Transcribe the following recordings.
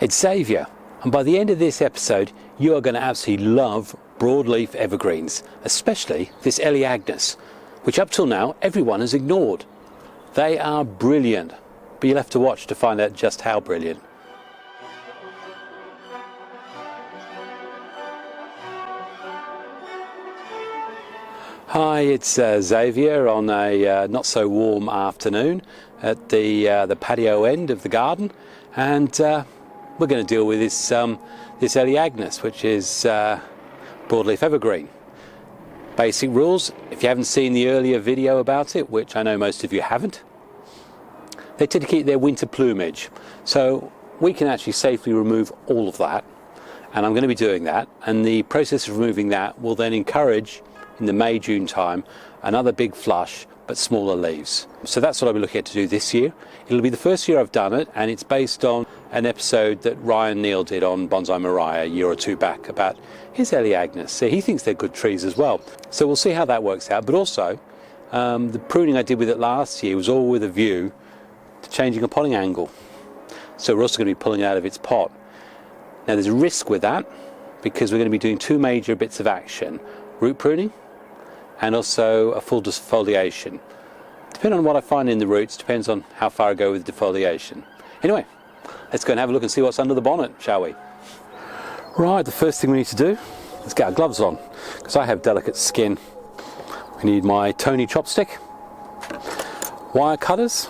It's Xavier, and by the end of this episode you are going to absolutely love broadleaf evergreens, especially this Elaeagnus, which up till now everyone has ignored. They are brilliant, but you'll have to watch to find out just how brilliant. Hi, it's Xavier on a not so warm afternoon at the patio end of the garden, and we're going to deal with this Elaeagnus, which is broadleaf evergreen. Basic rules: if you haven't seen the earlier video about it, which I know most of you haven't, they tend to keep their winter plumage, so we can actually safely remove all of that, and I'm going to be doing that, and the process of removing that will then encourage, in the May-June time, another big flush but smaller leaves. So that's what I'll be looking at to do this year. It'll be the first year I've done it, and it's based on an episode that Ryan Neal did on Bonsai Mariah a year or two back about his Elaeagnus. So he thinks they're good trees as well. So we'll see how that works out. But also, the pruning I did with it last year was all with a view to changing a potting angle. So we're also going to be pulling it out of its pot. Now there's a risk with that, because we're going to be doing two major bits of action: root pruning and also a full defoliation. Depending on what I find in the roots, depends on how far I go with defoliation. Anyway, let's go and have a look and see what's under the bonnet, shall we? Right, the first thing we need to do is get our gloves on, because I have delicate skin. We need my Tony chopstick, wire cutters,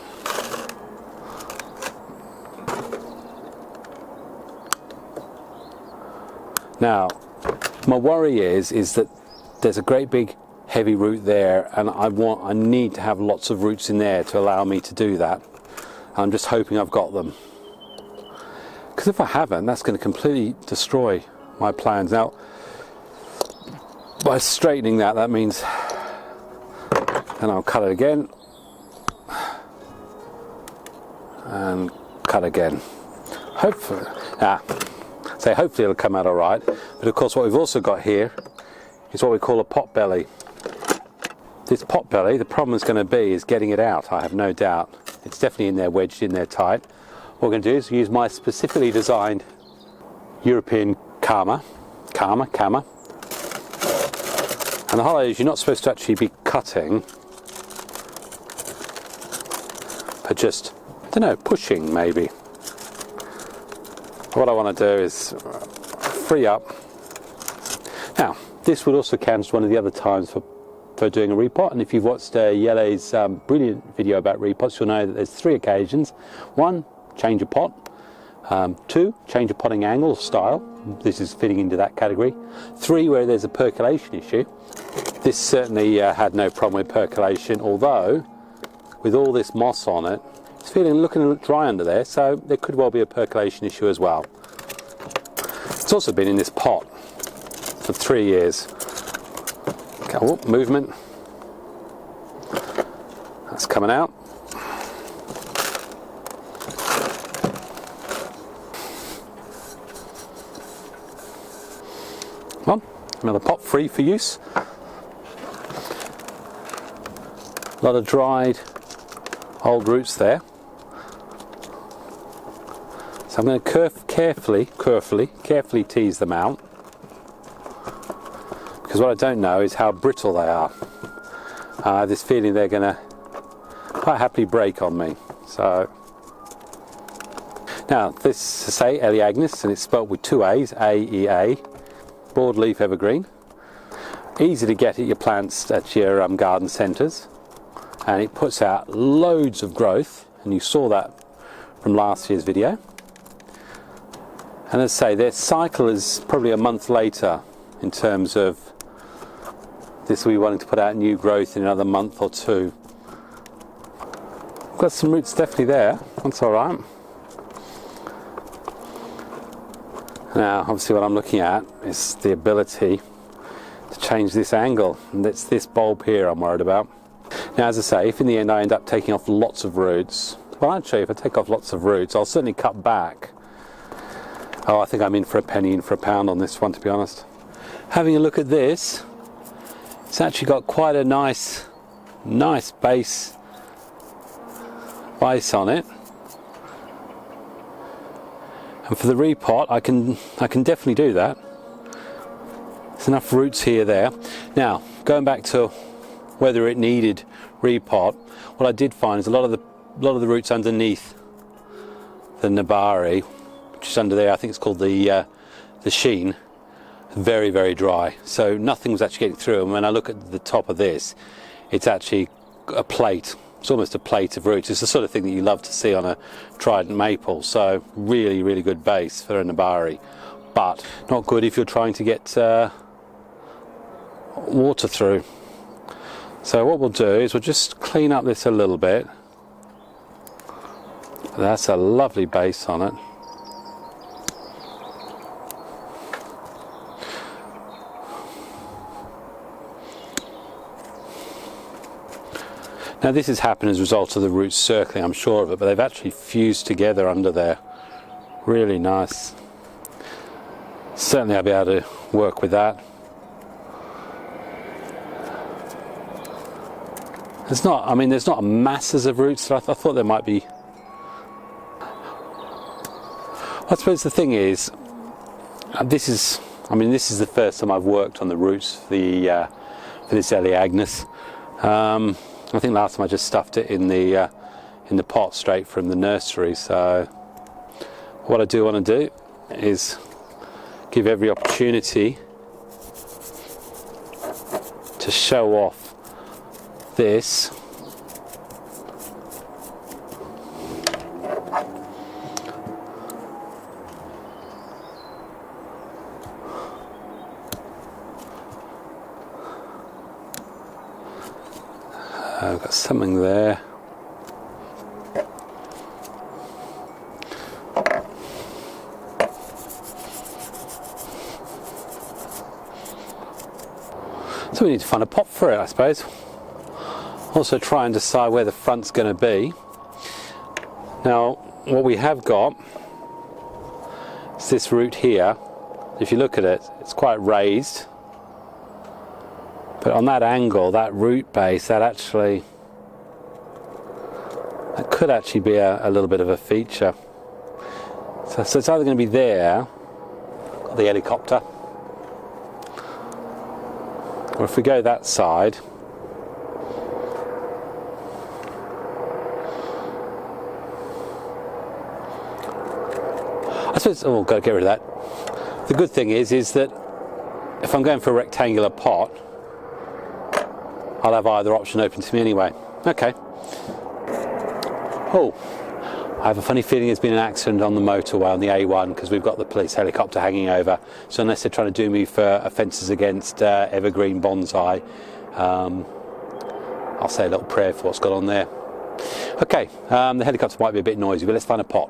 now my worry is that there's a great big heavy root there, and I need to have lots of roots in there to allow me to do that. I'm just hoping I've got them, because if I haven't, that's going to completely destroy my plans. Now by straightening that means, and I'll cut it again and cut again. Hopefully it'll come out all right. But of course what we've also got here is what we call a pot belly. This pot belly, the problem is going to be is getting it out, I have no doubt. It's definitely in there, wedged in there tight. What we're going to do is use my specifically designed European Kama. And the highlight is you're not supposed to actually be cutting, but just, I don't know, pushing maybe. What I want to do is free up. Now, this would also count as one of the other times for doing a repot, and if you've watched Yele's brilliant video about repots, you'll know that there's three occasions. One, change a pot. Two, change a potting angle or style. This is fitting into that category. Three, where there's a percolation issue. This certainly had no problem with percolation, although with all this moss on it, it's looking a little dry under there, so there could well be a percolation issue as well. It's also been in this pot for 3 years. Okay, oh, movement. That's coming out. Come on, another pot free for use. A lot of dried old roots there. So I'm going to carefully tease them out, because what I don't know is how brittle they are. I have this feeling they're going to quite happily break on me. So now this is, say, Elaeagnus, and it's spelled with two A's, A-E-A, broadleaf evergreen. Easy to get at your plants at your garden centres, and it puts out loads of growth, and you saw that from last year's video. And as I say, their cycle is probably a month later in terms of this will be wanting to put out new growth in another month or two. Got some roots definitely there, that's alright. Now obviously what I'm looking at is the ability to change this angle, and it's this bulb here I'm worried about. Now as I say, if in the end I end up taking off lots of roots, well actually if I take off lots of roots I'll certainly cut back. Oh, I think I'm in for a penny, in for a pound on this one, to be honest. Having a look at this, it's actually got quite a nice base on it. And for the repot, I can definitely do that. There's enough roots here there. Now, going back to whether it needed repot, what I did find is a lot of the roots underneath the nebari, which is under there, I think it's called the sheen, very, very dry. So nothing was actually getting through. And when I look at the top of this, it's actually a plate. It's almost a plate of roots. It's the sort of thing that you love to see on a trident maple. So really, really good base for a nebari, but not good if you're trying to get water through. So what we'll do is we'll just clean up this a little bit. That's a lovely base on it. Now this has happened as a result of the roots circling, I'm sure of it, but they've actually fused together under there. Really nice. Certainly I'll be able to work with that. There's not, I mean, there's not masses of roots. I thought there might be. I suppose the thing is, this is the first time I've worked on the roots for this Elaeagnus. I think last time I just stuffed it in the pot straight from the nursery. So what I do want to do is give every opportunity to show off this. I've got something there. So we need to find a pot for it, I suppose. Also try and decide where the front's going to be. Now, what we have got is this root here. If you look at it, it's quite raised. But on that angle, that root base, that could actually be a little bit of a feature. So it's either going to be there, got the helicopter, or if we go that side, I suppose, oh, got to get rid of that. The good thing is that if I'm going for a rectangular pot, I'll have either option open to me anyway. Okay. Oh, I have a funny feeling there's been an accident on the motorway on the A1 because we've got the police helicopter hanging over. So unless they're trying to do me for offences against Evergreen Bonsai, I'll say a little prayer for what's gone on there. Okay, the helicopter might be a bit noisy, but let's find a pot.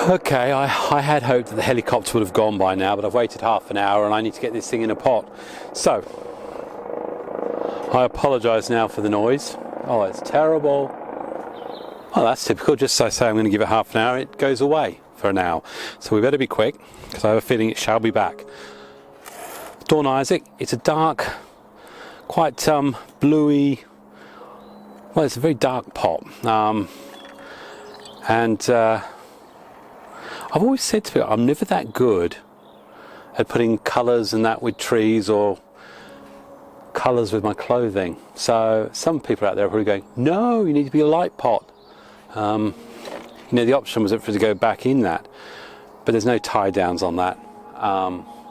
Okay, I had hoped that the helicopter would have gone by now, but I've waited half an hour and I need to get this thing in a pot. So, I apologise now for the noise. Oh, it's terrible. Oh, that's typical. Just as I say I'm going to give it half an hour, it goes away for an hour. So we better be quick, because I have a feeling it shall be back. Dawn Isaac, it's a dark, quite bluey, well, it's a very dark pot. And I've always said to people, I'm never that good at putting colours and that with trees or colours with my clothing. So some people out there are probably going, no, you need to be a light pot. You know, the option was for it to go back in that, but there's no tie downs on that.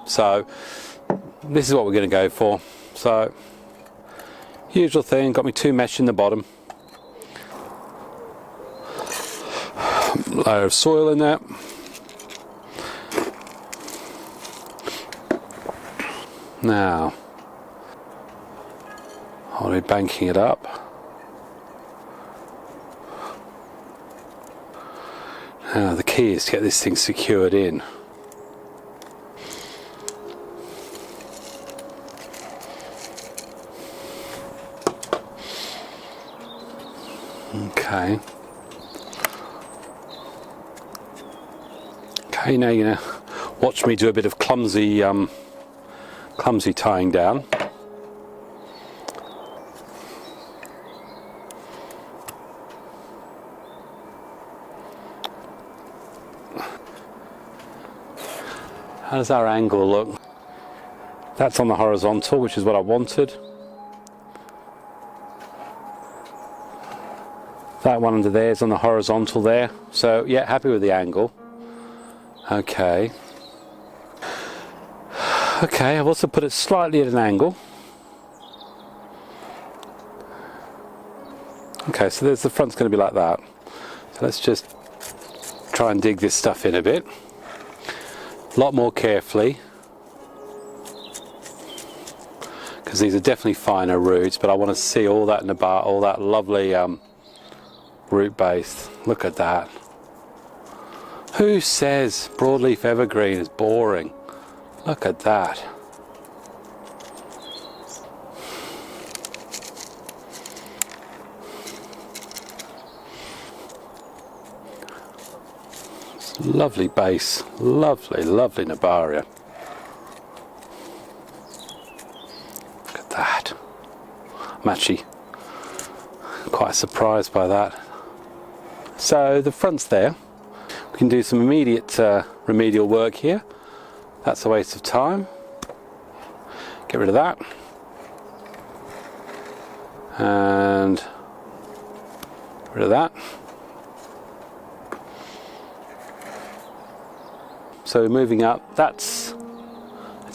So this is what we're going to go for. So usual thing, got me 2 mesh in the bottom, layer of soil in there. Now, I'll be banking it up. Now the key is to get this thing secured in. Okay. Okay, now you're gonna watch me do a bit of clumsy tying down. How does our angle look? That's on the horizontal, which is what I wanted. That one under there is on the horizontal there. So yeah, happy with the angle. Okay. Okay, I've also put it slightly at an angle. Okay, so the front's going to be like that. So let's just try and dig this stuff in a bit. A lot more carefully, because these are definitely finer roots, but I want to see all that nebari, all that lovely root base. Look at that. Who says broadleaf evergreen is boring? Look at that. Lovely base, lovely, lovely nebari. Look at that. I'm actually quite surprised by that. So the front's there. We can do some immediate remedial work here. That's a waste of time. Get rid of that. And get rid of that. So moving up, it's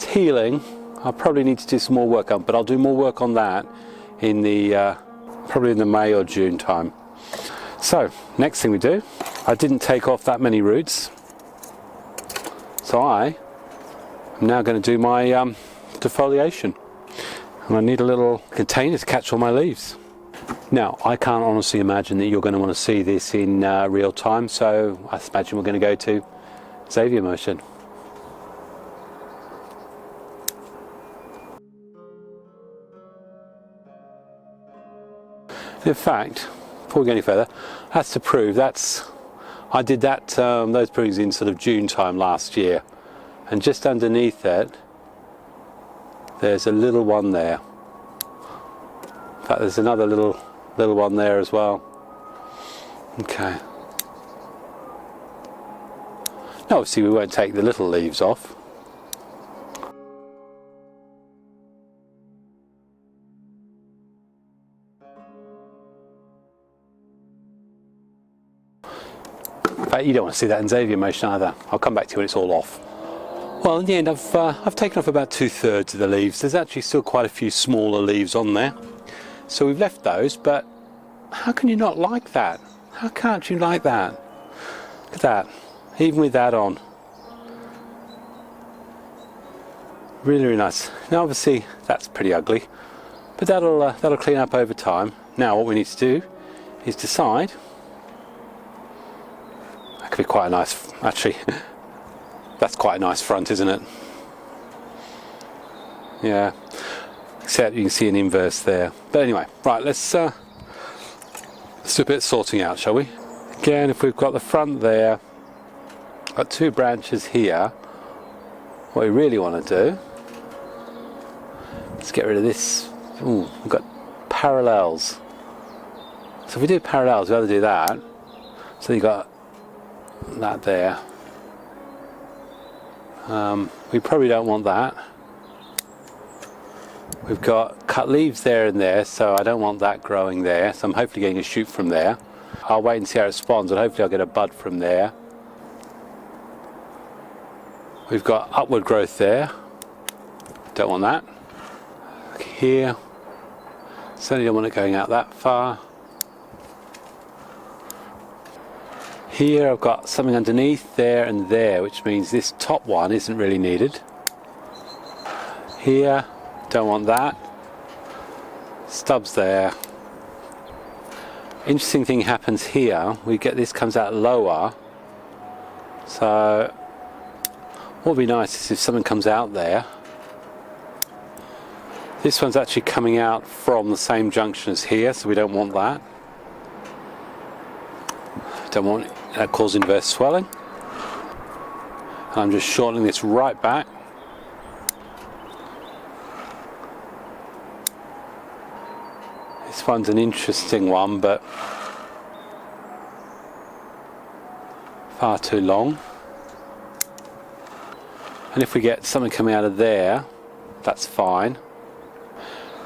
healing. I'll probably need to do some more work on, but I'll do more work on that in the probably in the May or June time. So next thing we do, I didn't take off that many roots, so I am now going to do my defoliation, and I need a little container to catch all my leaves. Now I can't honestly imagine that you're going to want to see this in real time, so I imagine we're going to go to Xavier motion. In fact, before we go any further, that's to prove I did that those prunings in sort of June time last year, and just underneath it there's a little one there. In fact, there's another little one there as well. Okay. Now obviously we won't take the little leaves off. In fact, you don't want to see that in Xavier motion either. I'll come back to you when it's all off. Well, in the end I've taken off about 2/3 of the leaves. There's actually still quite a few smaller leaves on there. So we've left those, but how can you not like that? How can't you like that? Look at that. Even with that on. Really, really nice. Now obviously that's pretty ugly, but that'll clean up over time. Now what we need to do is decide. That could be quite a nice, actually. That's quite a nice front, isn't it? Yeah. Except you can see an inverse there. But anyway, right, let's do a bit of sorting out, shall we? Again, if we've got the front there, got two branches here, what we really want to do, let's get rid of this. Ooh, we've got parallels. So if we do parallels, we have to do that. So you've got that there. We probably don't want that. We've got cut leaves there and there, so I don't want that growing there. So I'm hopefully getting a shoot from there. I'll wait and see how it responds, and hopefully I'll get a bud from there. We've got upward growth there. Don't want that. Here. Certainly don't want it going out that far. Here I've got something underneath there and there, which means this top one isn't really needed. Here, don't want that. Stubs there. Interesting thing happens here. We get this comes out lower. So what would be nice is if something comes out there. This one's actually coming out from the same junction as here, so we don't want that. Don't want that cause inverse swelling. And I'm just shortening this right back. This one's an interesting one, but far too long. And if we get something coming out of there, that's fine.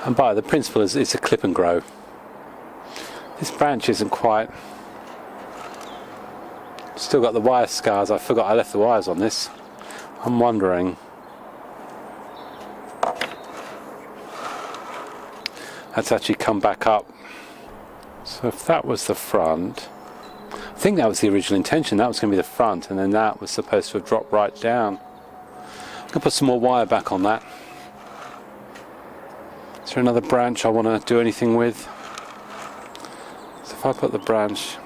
And by the principle is it's a clip and grow. This branch isn't quite... Still got the wire scars. I forgot I left the wires on this. I'm wondering... That's actually come back up. So if that was the front... I think that was the original intention. That was going to be the front, and then that was supposed to have dropped right down. I'm going to put some more wire back on that. Is there another branch I want to do anything with? So if I put the branch...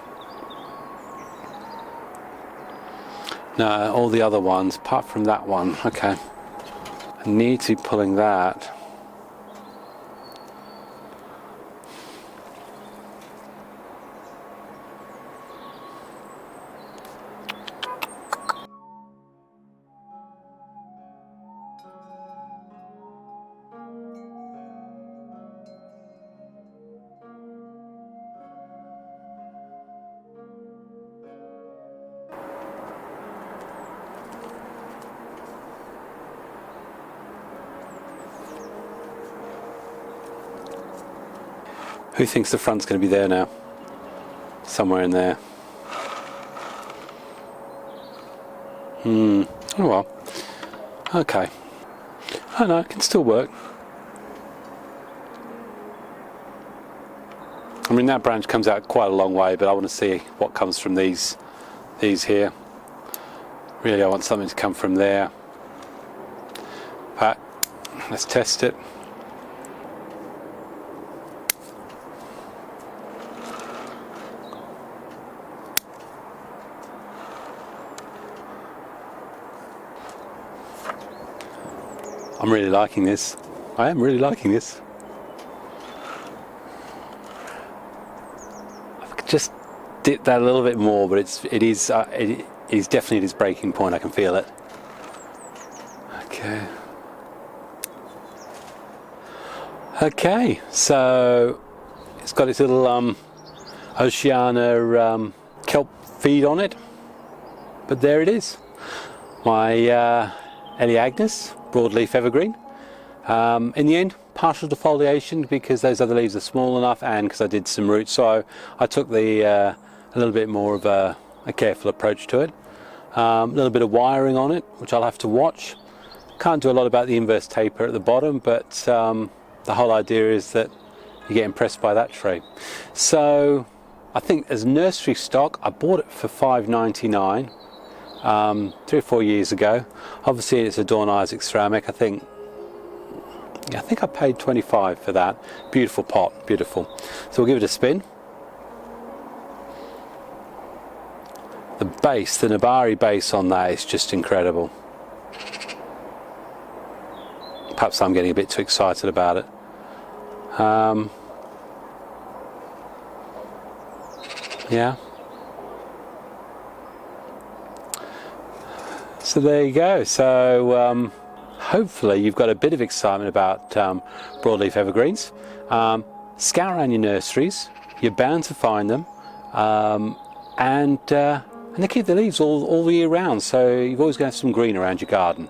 No, all the other ones, apart from that one. Okay. I need to be pulling that. Who thinks the front's going to be there now? Somewhere in there. Oh well. Okay. Oh no, it can still work. I mean, that branch comes out quite a long way, but I want to see what comes from these here. Really, I want something to come from there. But let's test it. I'm really liking this. I am really liking this. I could just dip that a little bit more, but it is definitely at its breaking point. I can feel it. Okay. Okay, so it's got its little Oceania kelp feed on it, but there it is. My Elaeagnus Broadleaf Evergreen. In the end, partial defoliation because those other leaves are small enough, and because I did some roots, so I took a little bit more of a careful approach to it. A little bit of wiring on it, which I'll have to watch. Can't do a lot about the inverse taper at the bottom, but the whole idea is that you get impressed by that tree. So I think as nursery stock, I bought it for $5.99. 3 or 4 years ago. Obviously it's a Dawn Isaac ceramic. I think I paid $25 for that. Beautiful pot, beautiful. So we'll give it a spin. The base, the nebari base on that is just incredible. Perhaps I'm getting a bit too excited about it. Yeah. So there you go. So hopefully you've got a bit of excitement about broadleaf evergreens. Scout around your nurseries. You're bound to find them, and they keep the leaves all the year round. So you've always going to have some green around your garden.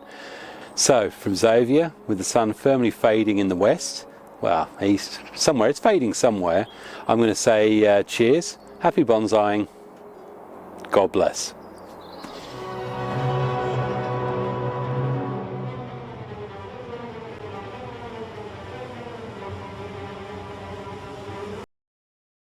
So from Xavier, with the sun firmly fading in the west, well, east, somewhere, it's fading somewhere. I'm going to say cheers, happy bonsaiing, God bless.